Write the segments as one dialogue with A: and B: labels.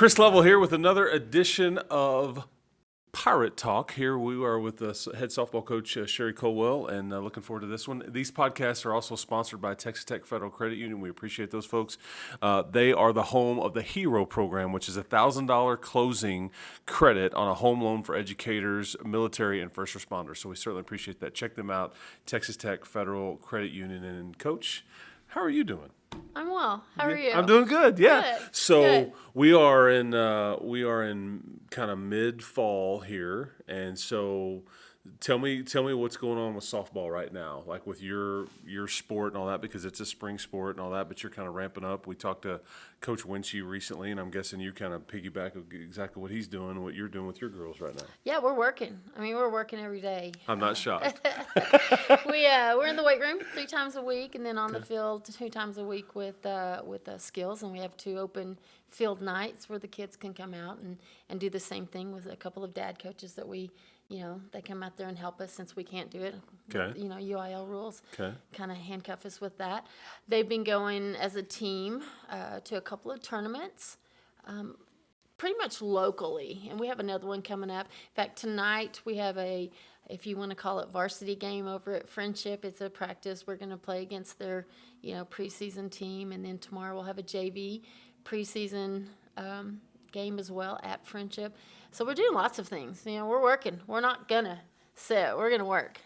A: Chris Lovell here with another edition of Pirate Talk. Here we are with head softball coach Sherri Culwell, and looking forward to this one. These podcasts are also sponsored by Texas Tech Federal Credit Union. We appreciate those folks. They are the home of the HERO program, which is a $1,000 closing credit on a home loan for educators, military, and first responders. So we certainly appreciate that. Check them out, Texas Tech Federal Credit Union. And Coach, how are you doing?
B: I'm well. How are you?
A: I'm doing good. Yeah.
B: Good.
A: So
B: Good.
A: we are in kind of mid fall here, and so tell me what's going on with softball right now, like with your sport and all that, because it's a spring sport and all that. But you're kind of ramping up. We talked to Coach Winchie recently, and I'm guessing you kind of piggyback exactly what he's doing and what you're doing with your girls right now.
B: Yeah, we're working. We're working every day.
A: I'm not shocked.
B: We're in the weight room 3 times a week, and then on the field 2 times a week with skills, and we have 2 open field nights where the kids can come out and do the same thing with a couple of dad coaches that they come out there and help us since we can't do it.
A: Okay.
B: UIL rules
A: Okay.
B: kind of handcuff us with that. They've been going as a team to a couple of tournaments, pretty much locally, and we have another one coming up. In fact, tonight we have if you want to call it varsity game over at Friendship. It's a practice. We're going to play against their, preseason team, and then tomorrow we'll have a JV preseason game as well at Friendship. So we're doing lots of things. We're working. We're not gonna sit. We're gonna work.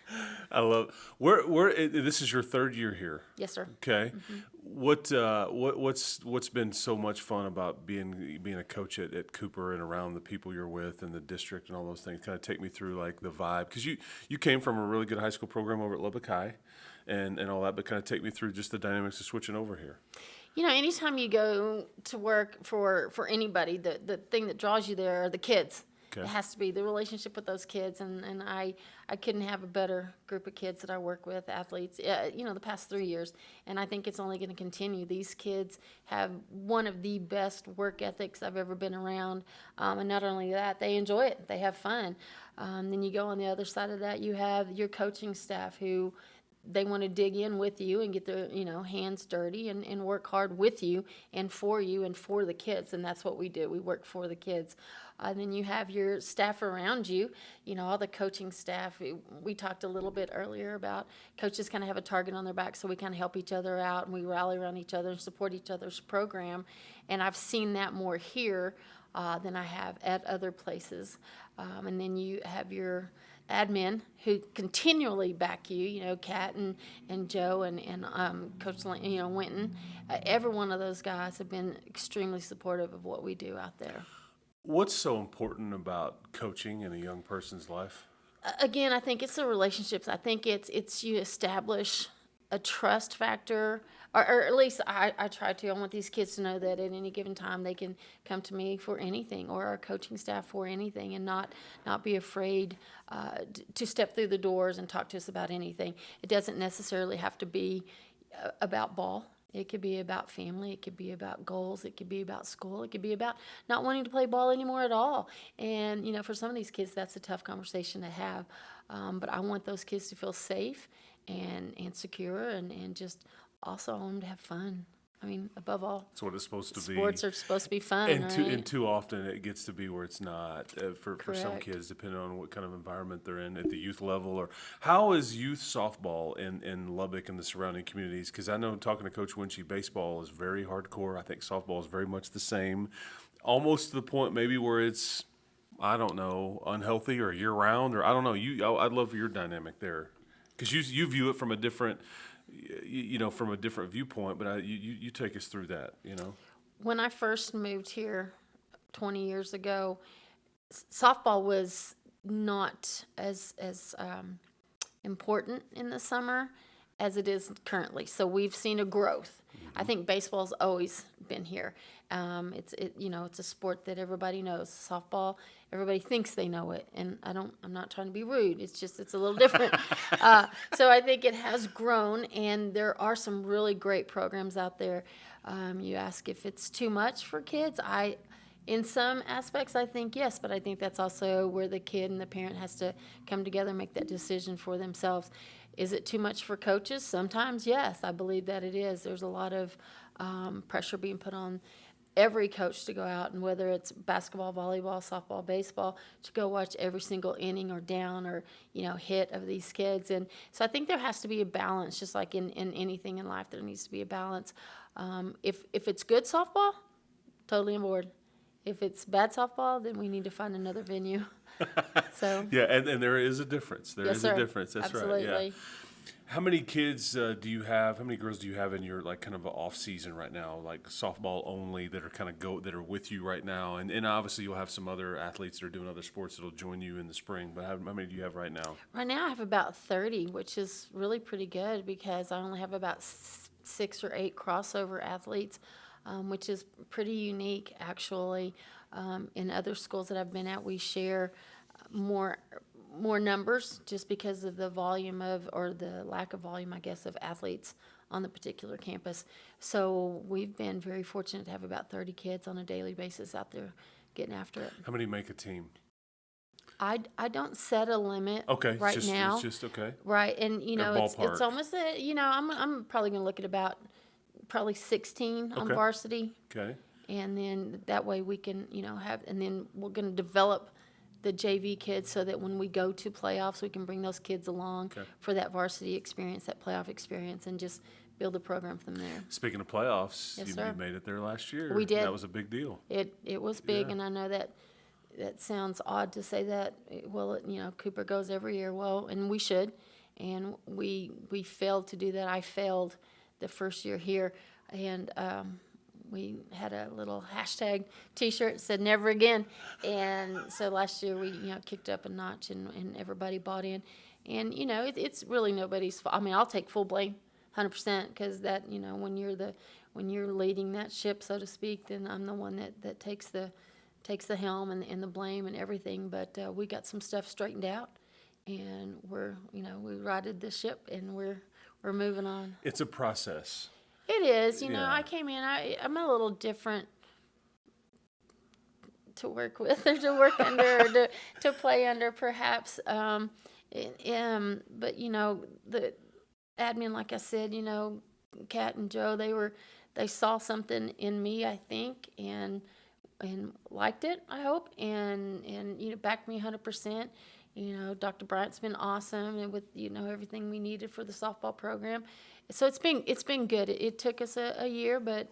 A: I love. This is your 3rd year here.
B: Yes, sir.
A: Okay. Mm-hmm. What's been so much fun about being a coach at Cooper and around the people you're with and the district and all those things? Kind of take me through like the vibe, because you came from a really good high school program over at Lubbock High and all that, but kind of take me through just the dynamics of switching over here.
B: Anytime you go to work for anybody, the thing that draws you there are the kids.
A: Okay.
B: It has to be the relationship with those kids, and I couldn't have a better group of kids that I work with, athletes, the past 3 years, and I think it's only going to continue. These kids have one of the best work ethics I've ever been around, and not only that, they enjoy it. They have fun. Then you go on the other side of that, you have your coaching staff who they want to dig in with you and get their hands dirty and work hard with you and for the kids, and that's what we do. We work for the kids. And then you have your staff around you, all the coaching staff. We talked a little bit earlier about coaches kind of have a target on their back, so we kind of help each other out and we rally around each other and support each other's program. And I've seen that more here than I have at other places. And then you have your admin who continually back you, Kat and Joe and Coach Winton. Every one of those guys have been extremely supportive of what we do out there.
A: What's so important about coaching in a young person's life?
B: Again, I think it's the relationships. I think it's you establish a trust factor, or at least I try to. I want these kids to know that at any given time they can come to me for anything, or our coaching staff for anything, and not be afraid to step through the doors and talk to us about anything. It doesn't necessarily have to be about ball. It could be about family. It could be about goals. It could be about school. It could be about not wanting to play ball anymore at all. And, for some of these kids, that's a tough conversation to have. But I want those kids to feel safe and secure and just also I want them to have fun. Above all,
A: that's what it's supposed to be.
B: Sports are supposed to be fun,
A: and too often it gets to be where it's not for some kids, depending on what kind of environment they're in at the youth level. Or how is youth softball in Lubbock and the surrounding communities? Because I know, talking to Coach Winchie, baseball is very hardcore. I think softball is very much the same, almost to the point maybe where it's, I don't know, unhealthy or year-round, or I don't know. I'd love your dynamic there, because you view it from a different viewpoint, but you take us through that,
B: When I first moved here 20 years ago, softball was not as important in the summer as it is currently. So we've seen a growth. Mm-hmm. I think baseball's always been here. It's a sport that everybody knows. Softball, everybody thinks they know it, and I'm not trying to be rude. It's a little different. So I think it has grown, and there are some really great programs out there. You ask if it's too much for kids. In some aspects, I think yes, but I think that's also where the kid and the parent has to come together and make that decision for themselves. Is it too much for coaches? Sometimes, yes, I believe that it is. There's a lot of pressure being put on every coach to go out, and whether it's basketball, volleyball, softball, baseball, to go watch every single inning or down or, hit of these kids. And so I think there has to be a balance, just like in anything in life, there needs to be a balance. If it's good softball, totally on board. If it's bad softball, then we need to find another venue. So
A: Yeah, and there is a difference. There
B: yes,
A: is
B: sir.
A: a difference. That's
B: Absolutely.
A: right. Yeah. How many kids do you have? How many girls do you have in your like kind of off season right now, like softball only, that are kind of that are with you right now? And obviously you'll have some other athletes that are doing other sports that'll join you in the spring. But how many do you have right now?
B: Right now I have about 30, which is really pretty good because I only have about 6 or 8 crossover athletes, which is pretty unique actually. In other schools that I've been at, we share more numbers just because of the volume or the lack of volume, I guess, of athletes on the particular campus. So we've been very fortunate to have about 30 kids on a daily basis out there getting after it.
A: How many make a team?
B: I don't set a limit right now.
A: It's just okay.
B: Right, and it's
A: ballpark.
B: almost I'm probably going to look at about probably 16 on
A: Okay.
B: varsity.
A: Okay.
B: And then that way we can, and then we're going to develop the JV kids so that when we go to playoffs, we can bring those kids along for that varsity experience, that playoff experience, and just build a program from there.
A: Speaking of playoffs,
B: Yes,
A: you
B: sir.
A: made it there last year.
B: We did.
A: That was a big deal.
B: It was big,
A: Yeah.
B: and I know that sounds odd to say that. Well, Cooper goes every year. Well, and we should, and we failed to do that. I failed the first year here, and we had a little hashtag T-shirt that said "Never Again," and so last year we kicked up a notch, and everybody bought in, and it's really nobody's fault. I mean, I'll take full blame, 100%, because that when you're leading that ship, so to speak, then I'm the one that takes the helm and the blame and everything. But we got some stuff straightened out, and we righted the ship, and we're moving on.
A: It's a process.
B: It is,
A: Yeah.
B: I came in, I'm a little different to work with or to work under or to play under perhaps. But, the admin, like I said, Kat and Joe, they saw something in me, I think, and liked it, I hope, and backed me 100%. Dr. Bryant's been awesome, and with everything we needed for the softball program. So it's been good. It took us a year, but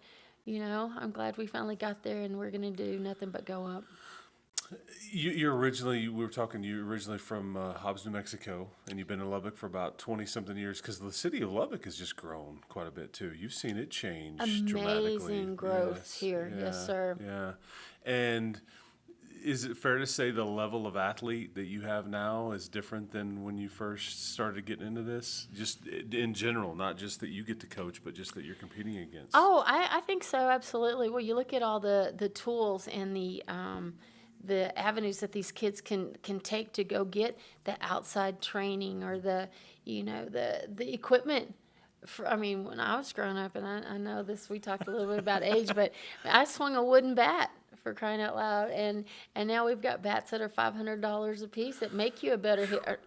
B: I'm glad we finally got there, and we're going to do nothing but go up.
A: You're originally from Hobbs, New Mexico, and you've been in Lubbock for about 20-something years, because the city of Lubbock has just grown quite a bit, too. You've seen it change dramatically.
B: Amazing growth here.
A: Yeah,
B: Yes, sir.
A: Yeah. And is it fair to say the level of athlete that you have now is different than when you first started getting into this? Just in general, not just that you get to coach, but just that you're competing against.
B: Oh, I think so, absolutely. Well, you look at all the tools and the avenues that these kids can take to go get the outside training or the equipment. When I was growing up, and I know this, we talked a little bit about age, but I swung a wooden bat, for crying out loud, and now we've got bats that are $500 a piece that make you a better hitter.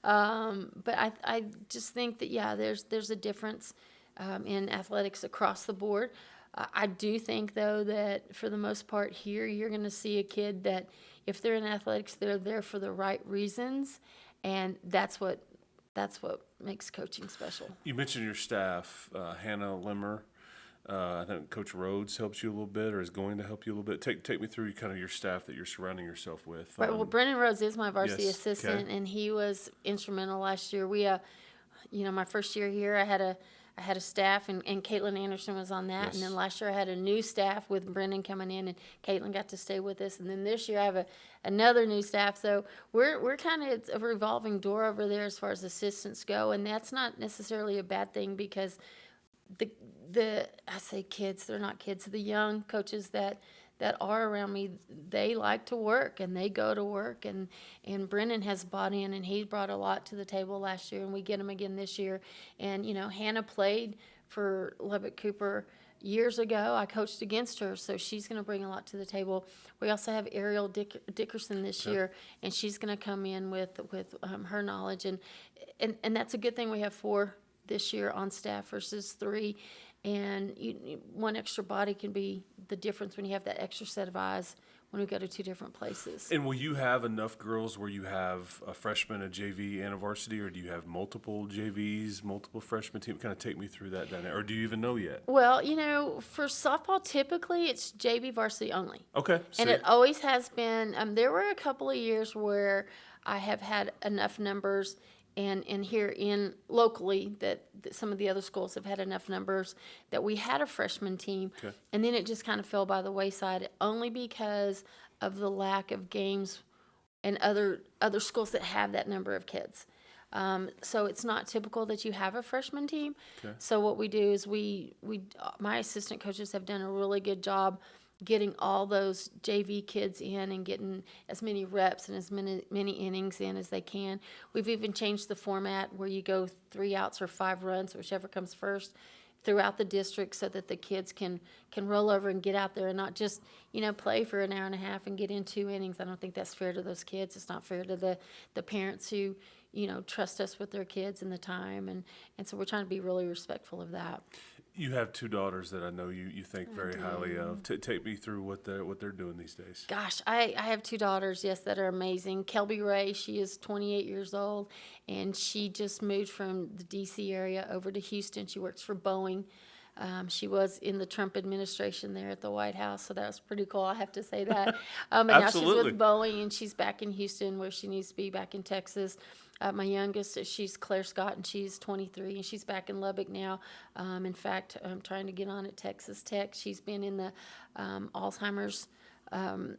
B: But I just think that there's a difference in athletics across the board. I do think, though, that for the most part here, you're going to see a kid that if they're in athletics, they're there for the right reasons, and that's what makes coaching special.
A: You mentioned your staff, Hannah Limmer. I think Coach Rhodes helps you a little bit, or is going to help you a little bit. Take me through kind of your staff that you're surrounding yourself with.
B: Right. Well, Brennan Rhodes is my varsity
A: yes,
B: assistant,
A: okay.
B: and he was instrumental last year. We, my first year here, I had a staff, and Caitlin Anderson was on that.
A: Yes.
B: And then last year I had a new staff with Brendan coming in, and Caitlin got to stay with us. And then this year I have another new staff. So we're kind of a revolving door over there as far as assistants go, and that's not necessarily a bad thing, because I say kids, they're not kids. The young coaches that are around me, they like to work, and they go to work, and Brennan has bought in, and he brought a lot to the table last year, and we get him again this year. And Hannah played for Lubbock-Cooper years ago. I coached against her, so she's going to bring a lot to the table. We also have Ariel Dickerson this year, and she's going to come in with her knowledge, and that's a good thing. We have 4 this year on staff versus 3. And one extra body can be the difference when you have that extra set of eyes when we go to two different places.
A: And will you have enough girls where you have a freshman, a JV, and a varsity, or do you have multiple JVs, multiple freshman teams? Kind of take me through that dynamic, or do you even know yet?
B: Well, for softball, typically it's JV varsity only.
A: Okay.
B: And it always has been. There were a couple of years where I have had enough numbers, and here in locally that some of the other schools have had enough numbers that we had a freshman team.
A: Okay.
B: And then it just kind of fell by the wayside only because of the lack of games and other schools that have that number of kids. So it's not typical that you have a freshman team.
A: Okay.
B: So what we do is my assistant coaches have done a really good job getting all those JV kids in and getting as many reps and as many innings in as they can. We've even changed the format where you go 3 outs or 5 runs, whichever comes first, throughout the district so that the kids can roll over and get out there and not just, play for an hour and a half and get in 2 innings. I don't think that's fair to those kids. It's not fair to the parents who, trust us with their kids and the time. And so we're trying to be really respectful of that.
A: You have 2 daughters that I know you think very highly of. Take me through what they're doing these days.
B: Gosh, I have 2 daughters, yes, that are amazing. Kelby Ray, she is 28 years old, and she just moved from the D.C. area over to Houston. She works for Boeing. She was in the Trump administration there at the White House, so that was pretty cool, I have to say that. And now she's with Boeing, and she's back in Houston where she needs to be, back in Texas. My youngest, she's Claire Scott, and she's 23, and she's back in Lubbock now. In fact, I'm trying to get on at Texas Tech. She's been in the Alzheimer's the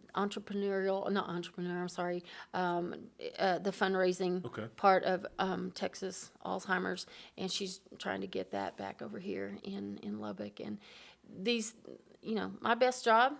B: fundraising part of Texas Alzheimer's, and she's trying to get that back over here in Lubbock. And these, my best job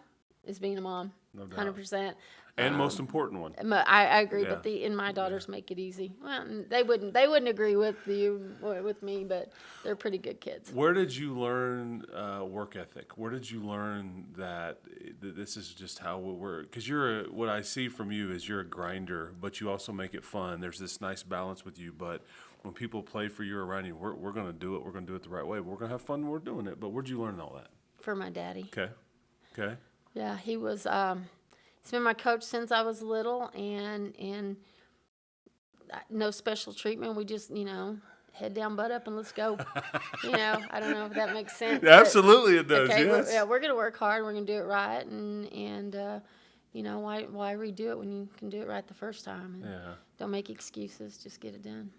B: is being a mom,
A: no doubt.
B: 100%.
A: And most important one.
B: I agree,
A: Yeah.
B: but my daughters make it easy. Well, they wouldn't agree with me, but they're pretty good kids.
A: Where did you learn work ethic? Where did you learn that this is just how we work? Because what I see from you is you're a grinder, but you also make it fun. There's this nice balance with you. But when people play for you around you, we're going to do it. We're going to do it the right way. We're going to have fun when we're doing it. But where'd you learn all that?
B: For my daddy.
A: Okay.
B: Yeah, he was. He's been my coach since I was little, and no special treatment. We just, head down, butt up, and let's go. I don't know if that makes sense.
A: Absolutely, it does.
B: Okay,
A: yes.
B: we're gonna work hard. We're gonna do it right, and why redo it when you can do it right the first time? And don't make excuses. Just get it done.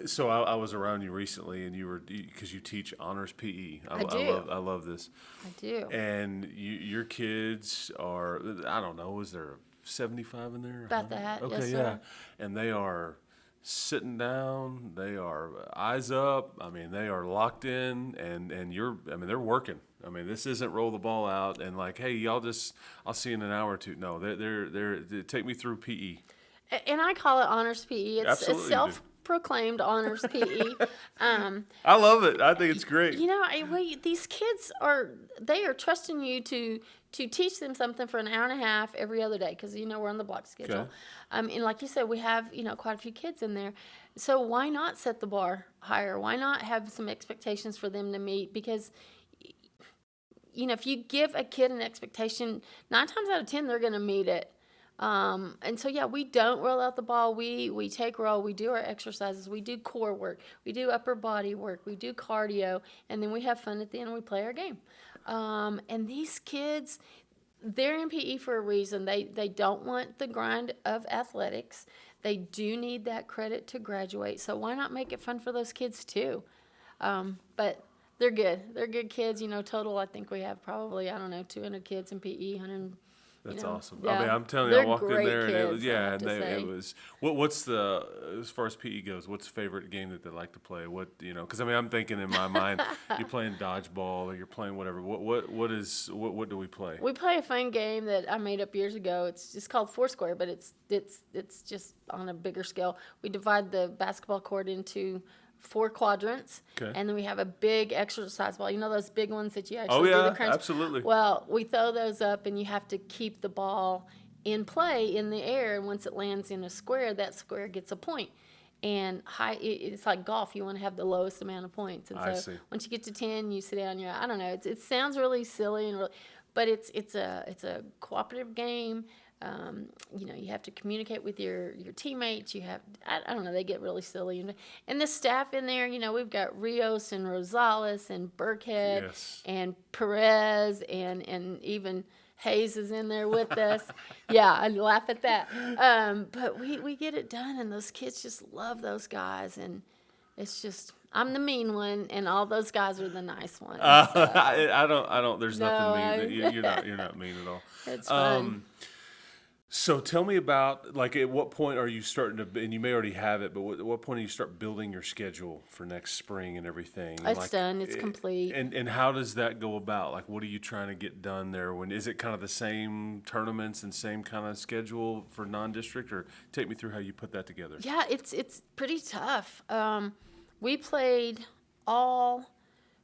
A: So I was around you recently, and because you teach honors PE.
B: I do.
A: I love this.
B: I do.
A: And your kids are, I don't know, is there 75 in there?
B: About that.
A: Okay,
B: yes,
A: yeah.
B: sir.
A: And they are sitting down. They are eyes up. I mean, they are locked in, and they're working. I mean, this isn't roll the ball out and like, hey, I'll see you in an hour or two. No, they take me through PE.
B: And I call it honors PE. It's
A: Absolutely,
B: self-proclaimed honors PE.
A: I love it. I think it's great.
B: These kids are trusting you to teach them something for an hour and a half every other day because, we're on the block schedule.
A: Okay.
B: And like you said, we have, quite a few kids in there. So why not set the bar higher? Why not have some expectations for them to meet? Because, if you give a kid an expectation, 9 times out of 10, they're going to meet it. And so, we don't roll out the ball. We take roll. We do our exercises. We do core work. We do upper body work. We do cardio. And then we have fun at the end and we play our game. And these kids, they're in PE for a reason. They don't want the grind of athletics. They do need that credit to graduate. So why not make it fun for those kids too? But they're good. They're good kids. Total, I think we have probably, 200 kids in PE, 100.
A: That's awesome.
B: Yeah.
A: I mean, I'm telling you, I walked in there
B: kids,
A: and it was, what's as far as PE goes, what's the favorite game that they like to play? What, because I'm thinking in my mind, you're playing dodgeball or you're playing whatever. What do we play?
B: We play a fun game that I made up years ago. It's just called Foursquare, but it's just on a bigger scale. We divide the basketball court into 4 quadrants, and then we have a big exercise ball. Those big ones that you actually do the crunch?
A: Absolutely.
B: Well, we throw those up, and you have to keep the ball in play in the air, and once it lands in a square, that square gets a point. And it's like golf. You want to have the lowest amount of points. And
A: I
B: so
A: see.
B: once you get to 10, you sit down. I don't know. It sounds really silly and really, but it's a cooperative game. You have to communicate with your teammates. You have, I don't know, they get really silly. And the staff in there, we've got Rios and Rosales and Burkhead
A: Yes.
B: and Perez and even Hayes is in there with us. Yeah, I laugh at that. But we get it done, and those kids just love those guys. And it's just, I'm the mean one, and all those guys are the nice ones. So.
A: I don't. There's nothing mean. You're not mean at all.
B: It's fun.
A: So tell me about, like, at what point are you starting to, and you may already have it, but at what point do you start building your schedule for next spring and everything?
B: It's done. It's complete.
A: And how does that go about? Like, what are you trying to get done there? Is it kind of the same tournaments and same kind of schedule for non-district, or take me through how you put that together?
B: Yeah, it's pretty tough. We played all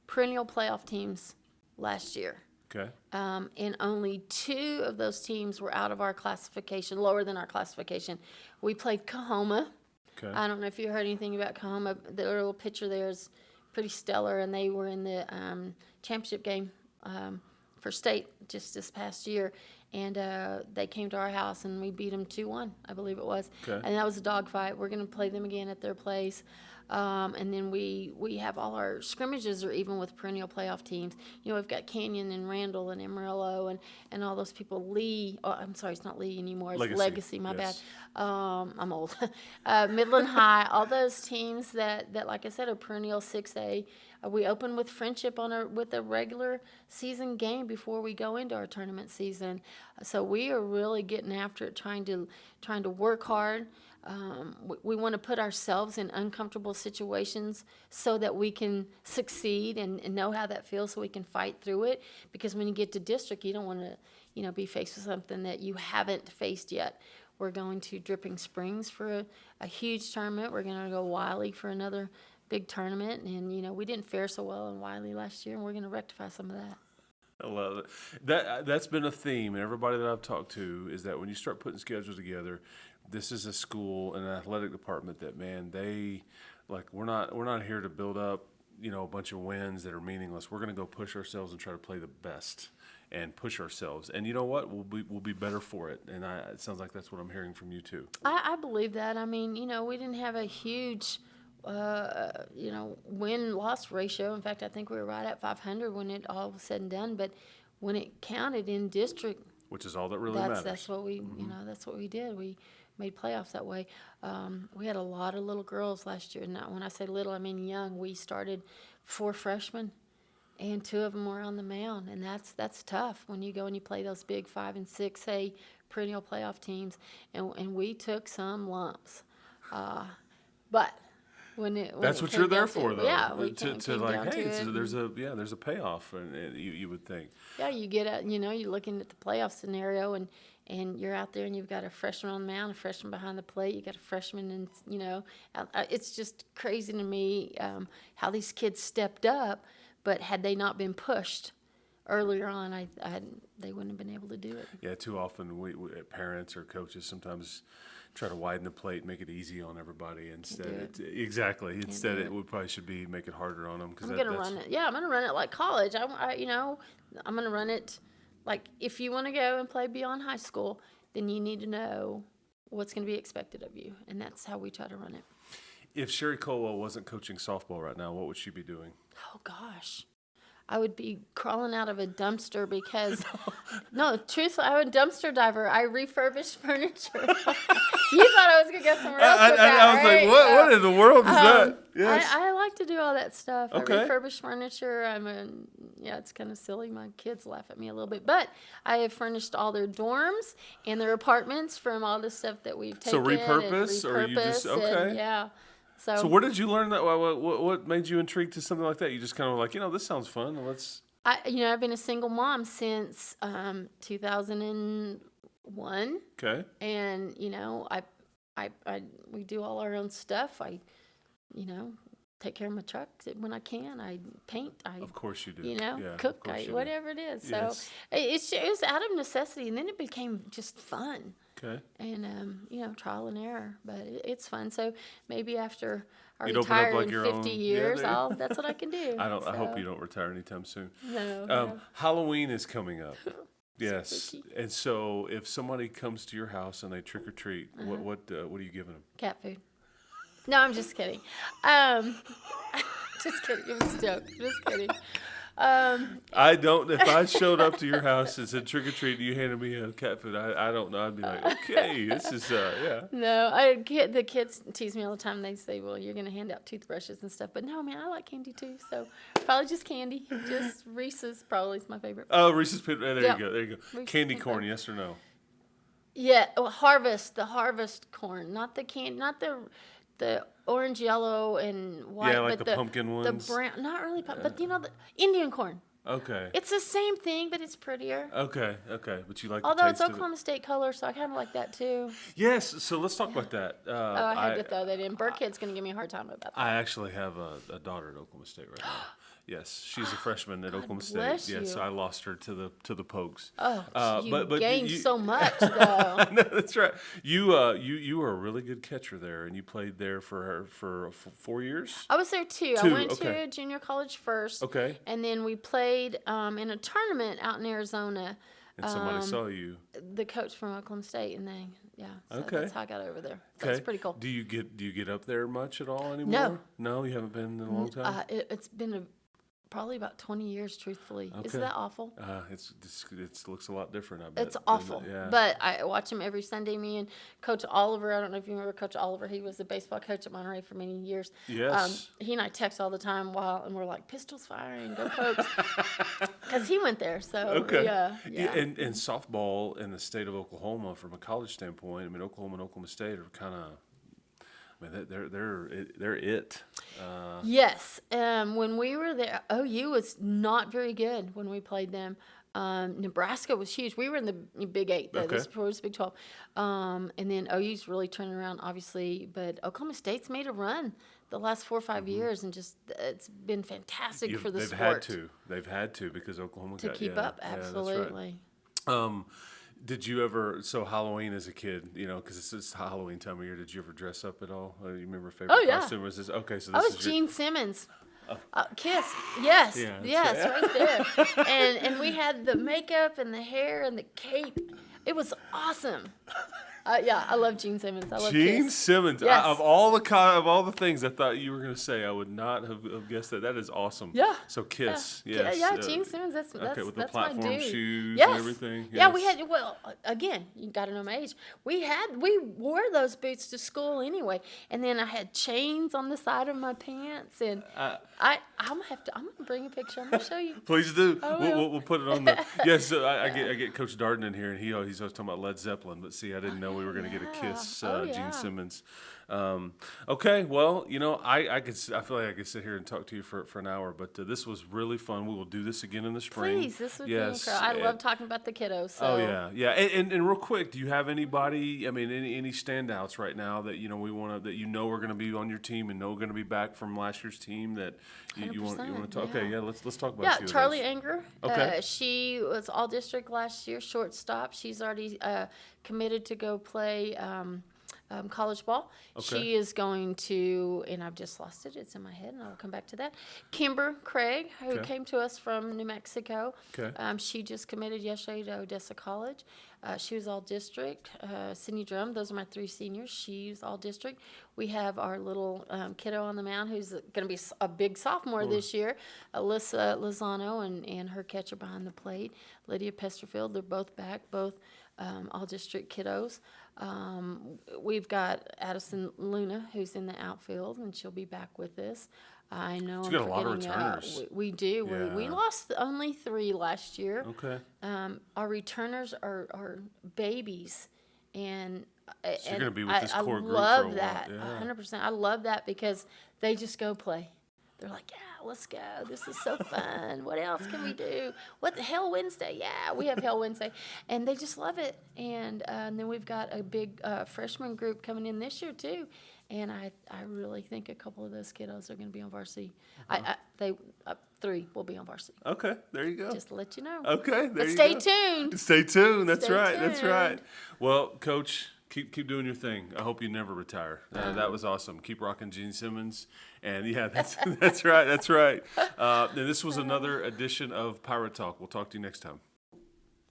B: perennial playoff teams last year.
A: Okay.
B: And only 2 of those teams were out of our classification, lower than our classification. We played Kahoma.
A: Okay.
B: I don't know if you heard anything about Kahoma. The little picture there is pretty stellar, and they were in the championship game for state just this past year. And they came to our house, and we beat them 2-1, I believe it was.
A: Okay.
B: And that was a dogfight. We're going to play them again at their place. And then we have all our scrimmages are even with perennial playoff teams. We've got Canyon and Randall and Amarillo and all those people. Lee, I'm sorry, it's not Lee anymore. It's Legacy, my
A: yes.
B: bad. I'm old. Midland High, all those teams that, like I said, are perennial 6A. We open with Friendship with a regular season game before we go into our tournament season. So we are really getting after it, trying to work hard. We want to put ourselves in uncomfortable situations so that we can succeed and know how that feels, so we can fight through it. Because when you get to district, you don't want to, be faced with something that you haven't faced yet. We're going to Dripping Springs for a huge tournament. We're going to go Wiley for another big tournament. And, we didn't fare so well in Wiley last year, and we're going to rectify some of that.
A: I love it. That's been a theme, and everybody that I've talked to is that when you start putting schedules together, this is a school and an athletic department that, man, we're not here to build up, a bunch of wins that are meaningless. We're going to go push ourselves and try to play the best and push ourselves. And you know what? We'll be better for it. And it sounds like that's what I'm hearing from you too.
B: I believe that. I mean, we didn't have a huge win-loss ratio. In fact, I think we were right at 500 when it all was said and done. But when it counted in district,
A: which is all that really matters.
B: That's what we, that's what we did. We made playoffs that way. We had a lot of little girls last year. Now, when I say little, I mean young. We started 4 freshmen, and 2 of them were on the mound, and that's tough when you go and you play those big 5 and 6A perennial playoff teams. And we took some lumps, but.
A: That's what you're there for, though.
B: Yeah,
A: there's a payoff, and you would think.
B: Yeah, you get out, you're looking at the playoff scenario, and you're out there, and you've got a freshman on the mound, a freshman behind the plate, you got a freshman, and it's just crazy to me how these kids stepped up, but had they not been pushed earlier on, they wouldn't have been able to do it.
A: Yeah, too often we parents or coaches sometimes try to widen the plate, make it easy on everybody. Instead, it would probably should be make it harder on them.
B: I'm gonna run it. Yeah, I'm gonna run it like college. I'm gonna run it like if you want to go and play beyond high school, then you need to know what's going to be expected of you, and that's how we try to run it.
A: If Sherri Culwell wasn't coaching softball right now, what would she be doing?
B: Oh gosh. I would be crawling out of a dumpster because, no, truthfully, I'm a dumpster diver. I refurbish furniture. You thought I was going to go somewhere else with that,
A: I was
B: right?
A: like, what in the world is that? Yes.
B: I like to do all that stuff.
A: Okay.
B: I refurbish furniture. It's kind of silly. My kids laugh at me a little bit. But I have furnished all their dorms and their apartments from all the stuff that we've taken.
A: So repurpose, or you just, okay.
B: And, yeah.
A: So where did you learn that? What made you intrigued to something like that? You just kind of like, this sounds fun.
B: I've been a single mom since 2001.
A: Okay.
B: And we do all our own stuff. I take care of my truck when I can. I paint.
A: Of course you do.
B: Cook. Whatever it is. Yes. So it was out of necessity, and then it became just fun.
A: Okay.
B: And, trial and error, but it's fun. So maybe after I
A: You'd open up
B: retire
A: like
B: in
A: your
B: 50
A: own.
B: years,
A: Yeah,
B: that's what I can do.
A: I hope
B: So,
A: you don't retire anytime soon.
B: No.
A: Halloween is coming up. Yes,
B: Spooky.
A: and so if somebody comes to your house and they trick or treat, what are you giving them?
B: Cat food. No, I'm just kidding. Um, just kidding. It was a joke. Just kidding.
A: I don't. If I showed up to your house and said trick or treat, and you handed me a cat food, I don't know. I'd be like, okay, this is yeah.
B: No, the kids tease me all the time. They say, well, you're going to hand out toothbrushes and stuff. But no, man, I like candy too. So probably just candy. Just Reese's probably is my favorite.
A: Oh, Reese's peanut. There
B: Yep.
A: you go. There you go.
B: Reese's
A: Candy
B: peanut
A: corn,
B: butter.
A: yes or no?
B: Yeah, the harvest corn, not the not the orange, yellow, and white.
A: Yeah, like
B: but
A: the pumpkin ones?
B: The brown, not really, but the Indian corn.
A: Okay.
B: It's the same thing, but it's prettier.
A: Okay. But you like
B: Although
A: the
B: it's
A: taste of it?
B: Oklahoma State color, so I kind of like that too.
A: Yes. So let's talk about that.
B: Oh, I had to throw that in. Burkhead's going to give me a hard time about that.
A: I actually have a daughter at Oklahoma State right now. Yes, she's a freshman at Oklahoma State.
B: bless
A: Yes,
B: you.
A: I lost her to the Pokes.
B: Oh, you
A: but
B: gained
A: you-
B: so much, though.
A: No, that's right. You were a really good catcher there, and you played there for 4 years.
B: I was there too. I
A: Two,
B: went
A: okay.
B: to junior college first.
A: Okay.
B: And then we played in a tournament out in Arizona.
A: And somebody saw you.
B: The coach from Oklahoma State, and so
A: Okay.
B: that's how I got over there. So
A: Okay.
B: it's pretty cool.
A: Do you get up there much at all anymore? No, you haven't been in a long time.
B: It's been probably about 20 years, truthfully.
A: Okay.
B: Isn't that awful?
A: It looks a lot different. I bet.
B: It's awful.
A: Yeah.
B: But I watch him every Sunday. Me and Coach Oliver, I don't know if you remember Coach Oliver. He was the baseball coach at Monterey for many years.
A: Yes.
B: He and I text all the time and we're like, pistols firing, go Pokes. Because he went there. So,
A: Okay.
B: yeah.
A: And softball in the state of Oklahoma, from a college standpoint, I mean, Oklahoma and Oklahoma State are kind of. I mean, they're it.
B: Yes. When we were there, OU was not very good when we played them. Nebraska was huge. We were in the Big 8, though.
A: Okay.
B: This was Big 12. And then OU's really turning around, obviously. But Oklahoma State's made a run the last 4 or 5 years, and just it's been fantastic for the
A: they've
B: sport.
A: They've had to because Oklahoma
B: To
A: got
B: keep
A: yeah,
B: up,
A: yeah, that's right.
B: absolutely.
A: Did you ever, so Halloween as a kid, because it's Halloween time of year, did you ever dress up at all? You remember a favorite
B: Oh, yeah.
A: costume? Was this, okay, so
B: I
A: this
B: was
A: is your,
B: Gene Simmons. Kiss. Yes.
A: Yeah, that's
B: Yes, right there. And we had the makeup and the hair and the cape. It was awesome. Yeah, I love Gene Simmons. I love
A: Gene
B: Kiss.
A: Simmons.
B: Yes.
A: Of all the things I thought you were going to say, I would not have guessed that. That is awesome.
B: Yeah.
A: So Kiss,
B: Yeah.
A: yes.
B: Yeah, Gene Simmons. That's
A: okay, with the
B: that's my
A: platform
B: dude.
A: shoes
B: Yes.
A: and everything.
B: Yeah, we
A: yes.
B: had. Well, again, you got to know my age. We wore those boots to school anyway, and then I had chains on the side of my pants, and I'm gonna bring a picture. I'm gonna show you.
A: Please do.
B: I will.
A: We'll put it on the. Yes, I get Coach Darden in here, and he's always talking about Led Zeppelin. But see, I didn't know we were going to get a Kiss,
B: Oh,
A: Gene
B: yeah.
A: Simmons. Okay, well, I feel like I could sit here and talk to you for an hour, but this was really fun. We will do this again in the spring.
B: Please, this would
A: yes,
B: be incredible. I love
A: and-
B: talking about the kiddos. So.
A: Oh yeah. And real quick, do you have anybody? I mean, any standouts right now that we want to that are going to be on your team and know going to be back from last year's team that you want to
B: 100%,
A: talk? Okay,
B: yeah.
A: let's talk about. a
B: Yeah,
A: few of
B: Charlie
A: those.
B: Anger.
A: Okay.
B: She was all district last year, shortstop. She's already committed to go play college ball.
A: Okay.
B: She is going to, and I've just lost it. It's in my head, and I'll come back to that. Kimber Craig, who
A: Okay.
B: came to us from New Mexico.
A: Okay.
B: She just committed yesterday to Odessa College. She was all district. Sydney Drum, those are my 3 seniors. She's all district. We have our little kiddo on the mound who's going to be a big sophomore this year, Alyssa Lozano, and her catcher behind the plate, Lydia Pesterfield. They're both back, both all district kiddos. We've got Addison Luna, who's in the outfield, and she'll be back with us. I know.
A: So you got a lot of
B: forgetting,
A: returners.
B: we do. We
A: Yeah.
B: lost only 3 last year.
A: Okay.
B: Our returners are babies, and
A: you're gonna be with this
B: I
A: core group for a
B: love
A: while,
B: that.
A: yeah.
B: 100%. I love that because they just go play. They're like, yeah, let's go. This is so fun. What else can we do? What the Hell Wednesday? Yeah, we have Hell Wednesday, and they just love it. And then we've got a big freshman group coming in this year too. And I really think a couple of those kiddos are going to be on varsity. 3 will be on varsity.
A: Okay, there you go.
B: Just to let you know.
A: Okay, there
B: But
A: you
B: stay
A: go.
B: tuned.
A: Stay tuned. That's
B: Stay
A: right. That's right.
B: tuned.
A: Well, Coach, keep doing your thing. I hope you never retire. That was awesome. Keep rocking Gene Simmons. And yeah, that's right. That's right. And this was another edition of Pirate Talk. We'll talk to you next time.